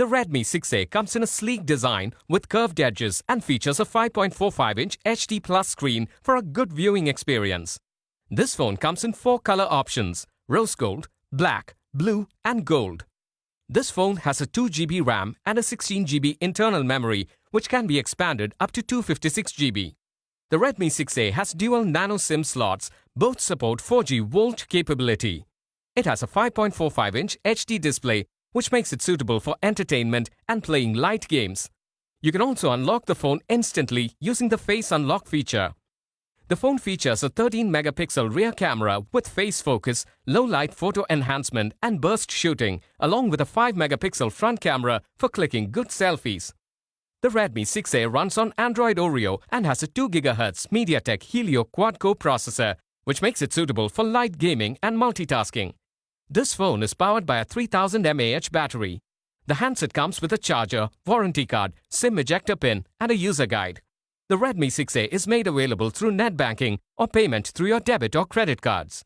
The Redmi 6A comes in a sleek design with curved edges and features a 5.45-inch HD Plus screen for a good viewing experience. This phone comes in 4 color options: rose gold, black, blue and gold. This phone has a 2GB RAM and a 16GB internal memory, which can be expanded up to 256GB. The Redmi 6A has dual nano SIM slots. Both support 4G VoLTE capability. It has a 5.45-inch HD display, which makes it suitable for entertainment and playing light games. You can also unlock the phone instantly using the Face Unlock feature. The phone features a 13-megapixel rear camera with face focus, low-light photo enhancement and burst shooting, along with a 5-megapixel front camera for clicking good selfies. The Redmi 6A runs on Android Oreo and has a 2 GHz MediaTek Helio quad-core processor, which makes it suitable for light gaming and multitasking. This phone is powered by a 3000 mAh battery. The handset comes with a charger, warranty card, SIM ejector pin, and a user guide. The Redmi 6A is made available through net banking or payment through your debit or credit cards.